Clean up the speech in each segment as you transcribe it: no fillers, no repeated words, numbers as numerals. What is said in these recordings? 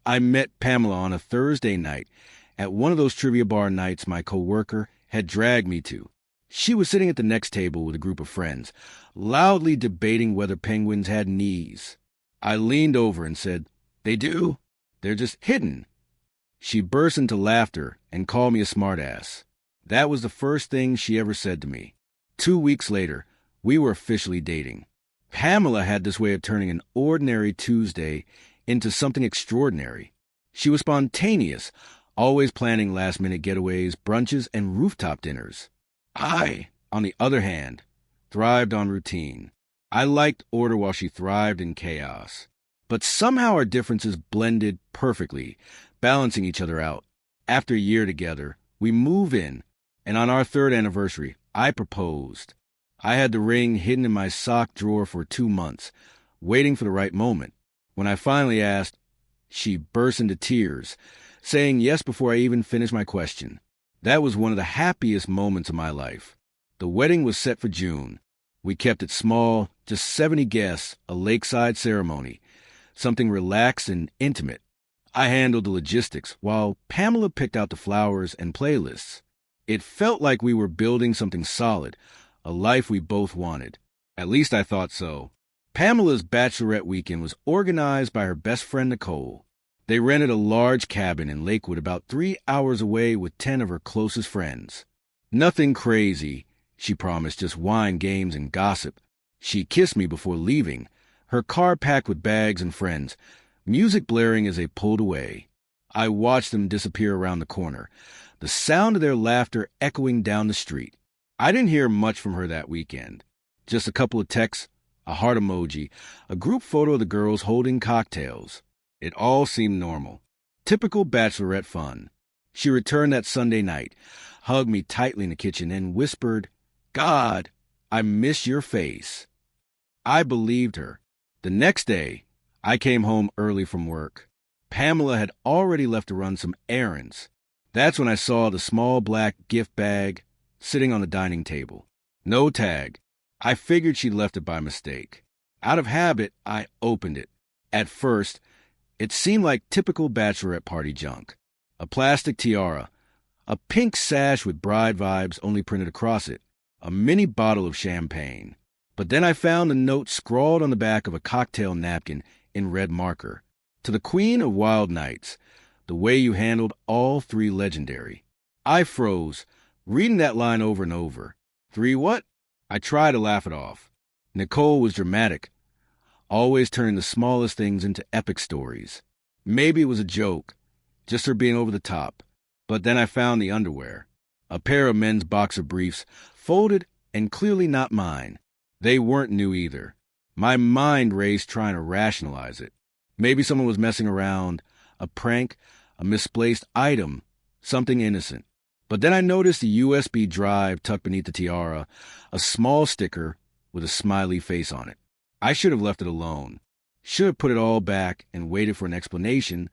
I met Pamela on a Thursday night at one of those trivia bar nights my coworker had dragged me to. She was sitting at the next table with a group of friends, loudly debating whether penguins had knees. I leaned over and said, "They do. They're just hidden." She burst into laughter and called me a smartass. That was the first thing she ever said to me. 2 weeks later, we were officially dating. Pamela had this way of turning an ordinary Tuesday into something extraordinary. She was spontaneous, always planning last-minute getaways, brunches, and rooftop dinners. I, on the other hand, thrived on routine. I liked order while she thrived in chaos. But somehow our differences blended perfectly, balancing each other out. After a year together, we move in, and on our 3rd anniversary, I proposed. I had the ring hidden in my sock drawer for 2 months, waiting for the right moment. When I finally asked, she burst into tears, saying yes before I even finished my question. That was one of the happiest moments of my life. The wedding was set for June. We kept it small, just 70 guests, a lakeside ceremony, something relaxed and intimate. I handled the logistics, while Pamela picked out the flowers and playlists. It felt like we were building something solid, a life we both wanted. At least I thought so. Pamela's bachelorette weekend was organized by her best friend Nicole. They rented a large cabin in Lakewood about 3 hours away with 10 of her closest friends. Nothing crazy, she promised, just wine, games, and gossip. She kissed me before leaving, her car packed with bags and friends, music blaring as they pulled away. I watched them disappear around the corner, the sound of their laughter echoing down the street. I didn't hear much from her that weekend. Just a couple of texts, a heart emoji, a group photo of the girls holding cocktails. It all seemed normal. Typical bachelorette fun. She returned that Sunday night, hugged me tightly in the kitchen, and whispered, "God, I miss your face." I believed her. The next day, I came home early from work. Pamela had already left to run some errands. That's when I saw the small black gift bag sitting on the dining table. No tag. I figured she'd left it by mistake. Out of habit, I opened it. At first, it seemed like typical bachelorette party junk. A plastic tiara, a pink sash with bride vibes only printed across it, a mini bottle of champagne. But then I found a note scrawled on the back of a cocktail napkin in red marker. To the Queen of Wild Nights, the way you handled all 3 legendary. I froze, reading that line over and over. 3 what? I tried to laugh it off. Nicole was dramatic, always turning the smallest things into epic stories. Maybe it was a joke, just her being over the top. But then I found the underwear. A pair of men's boxer briefs, folded and clearly not mine. They weren't new either. My mind raced trying to rationalize it. Maybe someone was messing around, a prank, a misplaced item, something innocent. But then I noticed a USB drive tucked beneath the tiara, a small sticker with a smiley face on it. I should have left it alone. Should have put it all back and waited for an explanation,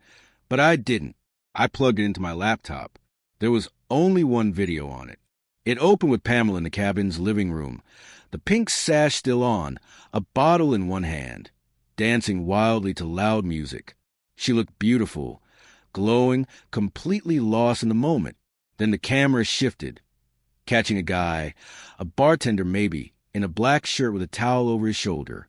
but I didn't. I plugged it into my laptop. There was only one video on it. It opened with Pamela in the cabin's living room, the pink sash still on, a bottle in one hand, dancing wildly to loud music. She looked beautiful, glowing, completely lost in the moment. Then the camera shifted, catching a guy, a bartender maybe, in a black shirt with a towel over his shoulder.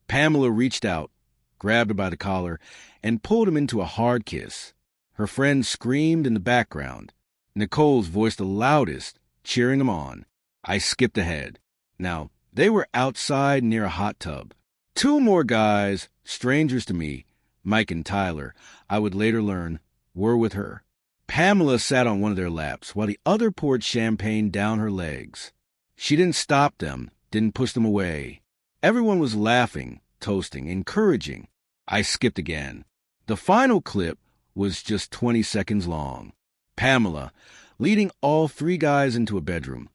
Pamela reached out, grabbed her by the collar, and pulled him into a hard kiss. Her friend screamed in the background. Nicole's voice the loudest, cheering him on. I skipped ahead. Now, they were outside near a hot tub. 2 more guys, strangers to me, Mike and Tyler, I would later learn, were with her. Pamela sat on one of their laps, while the other poured champagne down her legs. She didn't stop them, didn't push them away. Everyone was laughing, toasting, encouraging. I skipped again. The final clip was just 20 seconds long. Pamela, leading all 3 guys into a bedroom,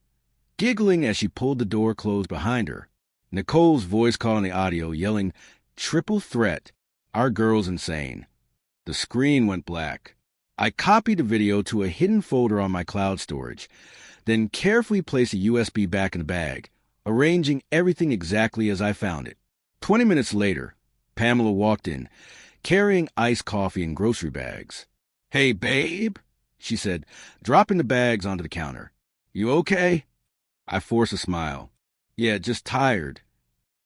giggling as she pulled the door closed behind her. Nicole's voice caught on the audio, yelling, "Triple threat. Our girl's insane." The screen went black. I copied the video to a hidden folder on my cloud storage, then carefully placed a USB back in the bag, arranging everything exactly as I found it. 20 minutes later, Pamela walked in, carrying iced coffee and grocery bags. "Hey, babe," she said, dropping the bags onto the counter. "You okay?" I forced a smile. "Yeah, just tired."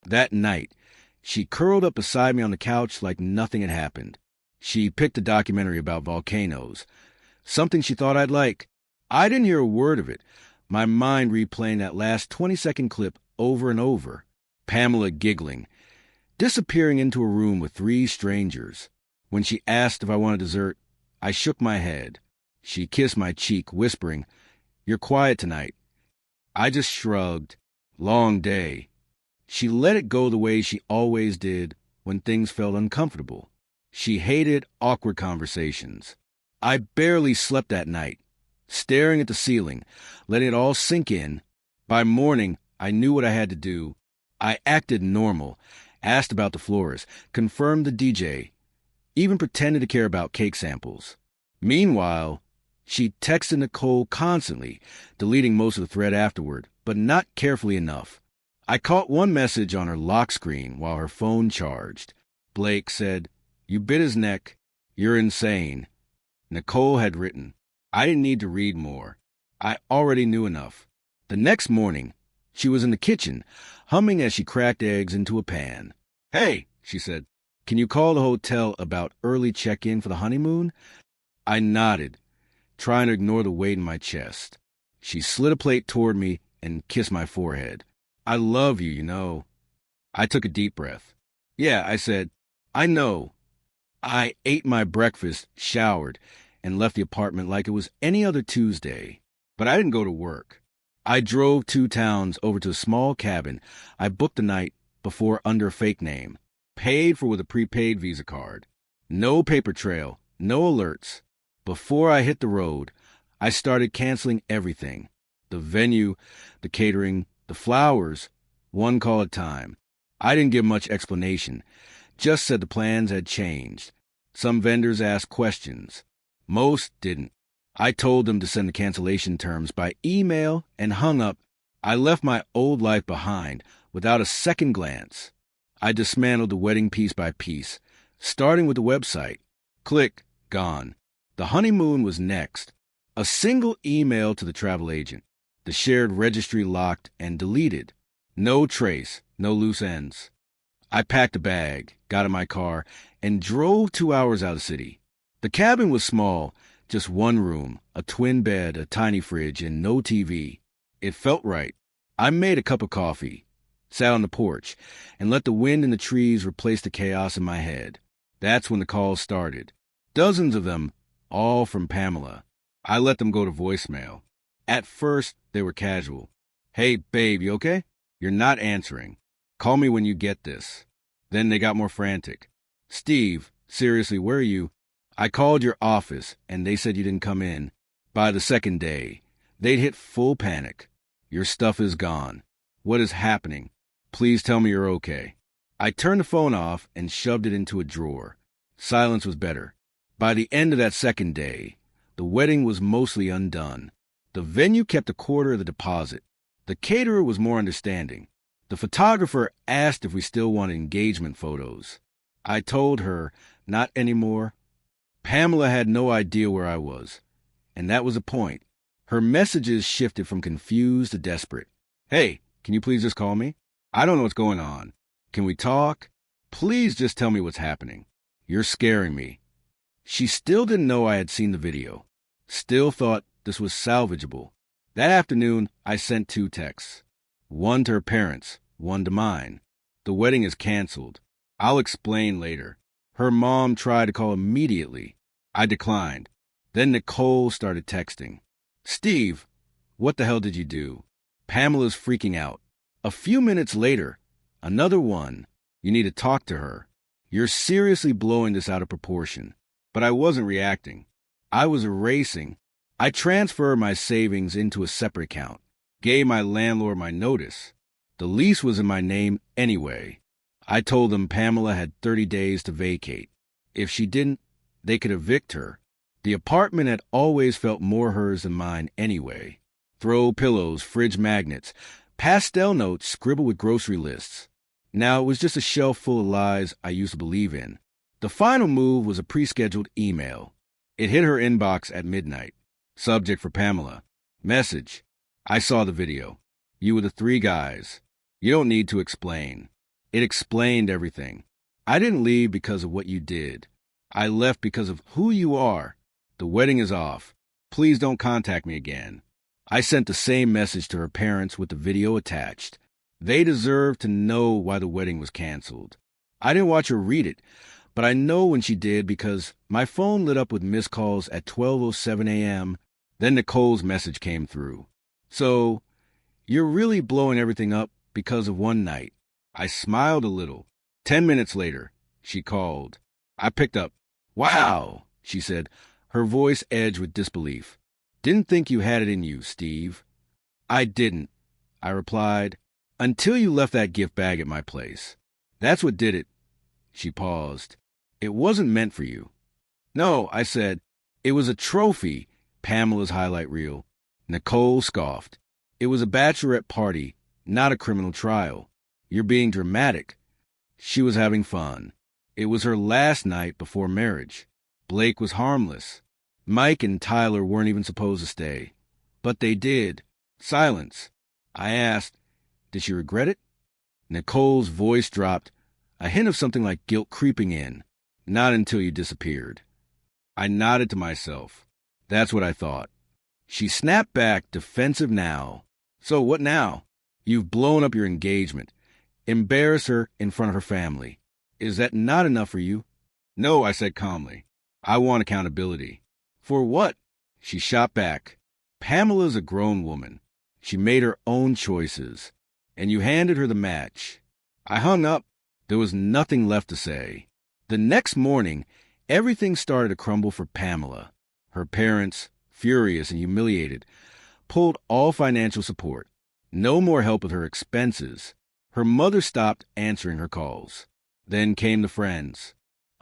That night, she curled up beside me on the couch like nothing had happened. She picked a documentary about volcanoes, something she thought I'd like. I didn't hear a word of it, my mind replaying that last 20-second clip over and over. Pamela giggling, disappearing into a room with 3 strangers. When she asked if I wanted dessert, I shook my head. She kissed my cheek, whispering, "You're quiet tonight." I just shrugged. Long day. She let it go the way she always did when things felt uncomfortable. She hated awkward conversations. I barely slept that night, staring at the ceiling, letting it all sink in. By morning, I knew what I had to do. I acted normal, asked about the florist, confirmed the DJ, even pretended to care about cake samples. Meanwhile, she texted Nicole constantly, deleting most of the thread afterward, but not carefully enough. I caught one message on her lock screen while her phone charged. Blake said, "You bit his neck. You're insane." Nicole had written. I didn't need to read more. I already knew enough. The next morning, she was in the kitchen, humming as she cracked eggs into a pan. "Hey," she said, "can you call the hotel about early check-in for the honeymoon?" I nodded, trying to ignore the weight in my chest. She slid a plate toward me and kissed my forehead. "I love you, you know." I took a deep breath. "Yeah," I said, "I know." I ate my breakfast, showered, and left the apartment like it was any other Tuesday. But I didn't go to work. I drove 2 towns over to a small cabin I booked the night before under a fake name, paid for with a prepaid Visa card. No paper trail, no alerts. Before I hit the road, I started canceling everything. The venue, the catering, the flowers, one call at a time. I didn't give much explanation, just said the plans had changed. Some vendors asked questions. Most didn't. I told them to send the cancellation terms by email and hung up. I left my old life behind without a second glance. I dismantled the wedding piece by piece, starting with the website. Click, gone. The honeymoon was next. A single email to the travel agent. The shared registry locked and deleted. No trace, no loose ends. I packed a bag, got in my car, and drove 2 hours out of the city. The cabin was small, just 1 room, a twin bed, a tiny fridge, and no TV. It felt right. I made a cup of coffee, sat on the porch, and let the wind and the trees replace the chaos in my head. That's when the calls started. Dozens of them, all from Pamela. I let them go to voicemail. At first, they were casual. "Hey, babe, you okay? You're not answering. Call me when you get this." Then they got more frantic. "Steve, seriously, where are you? I called your office, and they said you didn't come in." By the second day, they'd hit full panic. "Your stuff is gone. What is happening? Please tell me you're okay." I turned the phone off and shoved it into a drawer. Silence was better. By the end of that second day, the wedding was mostly undone. The venue kept a quarter of the deposit. The caterer was more understanding. The photographer asked if we still wanted engagement photos. I told her, not anymore. Pamela had no idea where I was, and that was the point. Her messages shifted from confused to desperate. "Hey, can you please just call me? I don't know what's going on. Can we talk? Please just tell me what's happening. You're scaring me." She still didn't know I had seen the video. Still thought this was salvageable. That afternoon, I sent 2 texts. One to her parents, one to mine. "The wedding is canceled. I'll explain later." Her mom tried to call immediately. I declined. Then Nicole started texting. "Steve, what the hell did you do? Pamela's freaking out." A few minutes later, another one. "You need to talk to her. You're seriously blowing this out of proportion." But I wasn't reacting. I was erasing. I transferred my savings into a separate account. Gave my landlord my notice. The lease was in my name anyway. I told them Pamela had 30 days to vacate. If she didn't, they could evict her. The apartment had always felt more hers than mine anyway. Throw pillows, fridge magnets, pastel notes scribbled with grocery lists. Now it was just a shelf full of lies I used to believe in. The final move was a pre-scheduled email. It hit her inbox at midnight. Subject for Pamela. Message. I saw the video. You were the three guys. You don't need to explain. It explained everything. I didn't leave because of what you did. I left because of who you are. The wedding is off. Please don't contact me again. I sent the same message to her parents with the video attached. They deserve to know why the wedding was canceled. I didn't watch her read it, but I know when she did because my phone lit up with missed calls at 12:07 a.m. Then Nicole's message came through. So, you're really blowing everything up because of one night. I smiled a little. 10 minutes later, she called. I picked up. Wow, she said, her voice edged with disbelief. Didn't think you had it in you, Steve. I didn't, I replied, until you left that gift bag at my place. That's what did it. She paused. It wasn't meant for you. No, I said. It was a trophy, Pamela's highlight reel. Nicole scoffed. It was a bachelorette party, not a criminal trial. You're being dramatic. She was having fun. It was her last night before marriage. Blake was harmless. Mike and Tyler weren't even supposed to stay. But they did. Silence. I asked, did she regret it? Nicole's voice dropped, a hint of something like guilt creeping in. Not until you disappeared. I nodded to myself. That's what I thought. She snapped back, defensive now. So what now? You've blown up your engagement. Embarrass her in front of her family. Is that not enough for you? No, I said calmly. I want accountability. For what? She shot back. Pamela's a grown woman. She made her own choices. And you handed her the match. I hung up. There was nothing left to say. The next morning, everything started to crumble for Pamela. Her parents, furious and humiliated, pulled all financial support. No more help with her expenses. Her mother stopped answering her calls. Then came the friends.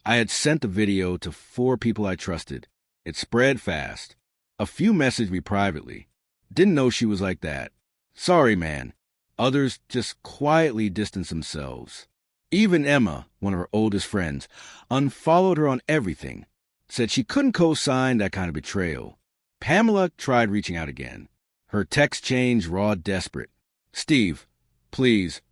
I had sent the video to 4 people I trusted. It spread fast. A few messaged me privately. Didn't know she was like that. Sorry, man. Others just quietly distanced themselves. Even Emma, one of her oldest friends, unfollowed her on everything. Said she couldn't co-sign that kind of betrayal. Pamela tried reaching out again. Her text changed raw, desperate. Steve, please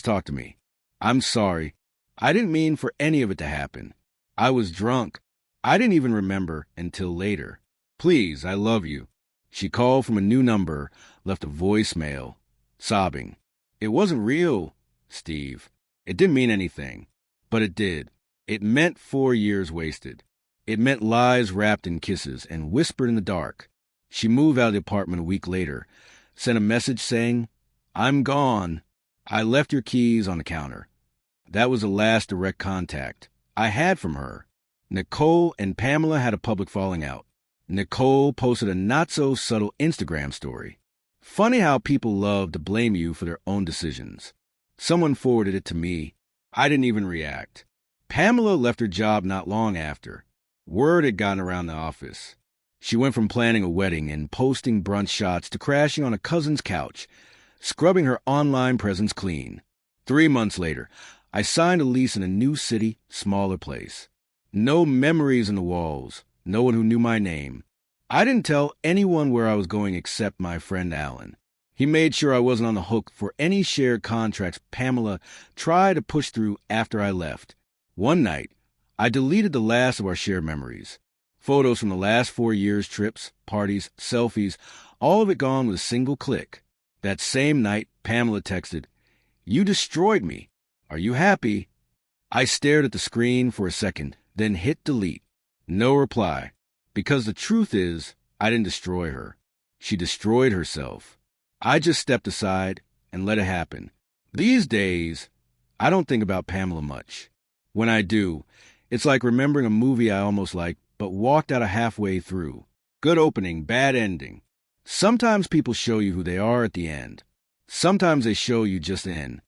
talk to me. I'm sorry. I didn't mean for any of it to happen. I was drunk. I didn't even remember until later. Please, I love you. She called from a new number, left a voicemail, sobbing. It wasn't real, Steve. It didn't mean anything. But it did. It meant 4 years wasted. It meant lies wrapped in kisses and whispered in the dark. She moved out of the apartment a week later, sent a message saying, I'm gone. I left your keys on the counter. That was the last direct contact I had from her. Nicole and Pamela had a public falling out. Nicole posted a not-so-subtle Instagram story. Funny how people love to blame you for their own decisions. Someone forwarded it to me. I didn't even react. Pamela left her job not long after. Word had gotten around the office. She went from planning a wedding and posting brunch shots to crashing on a cousin's couch, scrubbing her online presence clean. 3 months later, I signed a lease in a new city, smaller place. No memories in the walls, no one who knew my name. I didn't tell anyone where I was going except my friend Alan. He made sure I wasn't on the hook for any shared contracts Pamela tried to push through after I left. One night, I deleted the last of our shared memories. Photos from the last 4 years, trips, parties, selfies, all of it gone with a single click. That same night, Pamela texted, You destroyed me. Are you happy? I stared at the screen for a second, then hit delete. No reply. Because the truth is, I didn't destroy her. She destroyed herself. I just stepped aside and let it happen. These days, I don't think about Pamela much. When I do, it's like remembering a movie I almost liked, but walked out of halfway through. Good opening, bad ending. Sometimes people show you who they are at the end. Sometimes they show you just in.